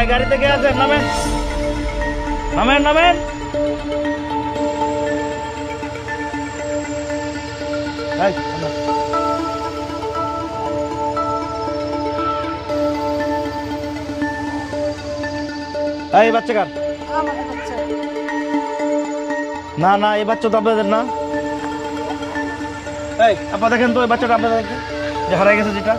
এই গাড়ি থেকে আসেন, নামেন নামেন নামেন। এই, নামেন। এই বাচ্চা কার? না না, এই বাচ্চা তো আপনাদের না। এই আপা দেখেন তো, এই বাচ্চাটা আপনাদের যে হারাই গেছে যেটা।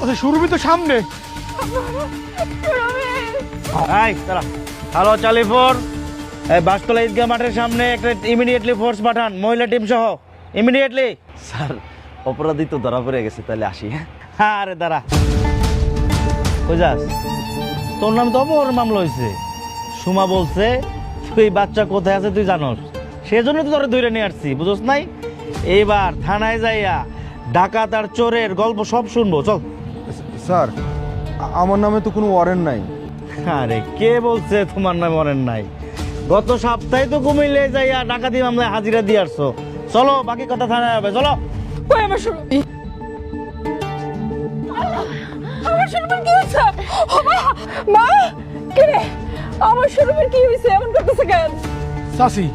আচ্ছা সুরভি তো সামনে। এই দাঁড়া, হ্যালো চালিফোর, এই বাসতলা ঈদগাহ মাঠের সামনে একটা ইমিডিয়েটলি ফোর্স পাঠান, মহিলা টিম সহ, ইমিডিয়েটলি। স্যার অপরাধী তো ধরা পড়ে গেছে, তাহলে আসি। হ্যাঁ আরে দাঁড়া, কই যাস? তোর নাম তো অপহরণ মামলা হয়েছে। সুমা বলছে তুই বাচ্চা কোথায় আছে তুই জানোস, সেজন্য তো তোরে ধরে নিয়ে আসছি, বুঝোস নাই? এইবার থানায় যাইয়া ডাকাত আর চোরের গল্প সব শুনবো, চল। স্যার আমার নামে তো কোনো ওয়ারেন্ট নাই। আরে কে বলছে তোমার নামে মরেন নাই? গত সপ্তাহে তো কুমিল্লে যাইয়া ডাকাতি মামলায় হাজিরা দিয়ে আসছো। চলো, বাকি কথা থানায় হবে, চলো। আমার সুরভি কি হয়েছে? মা কে রে? আমার সুরভির কি হয়েছে? এমন করতেছে কেন? চাচি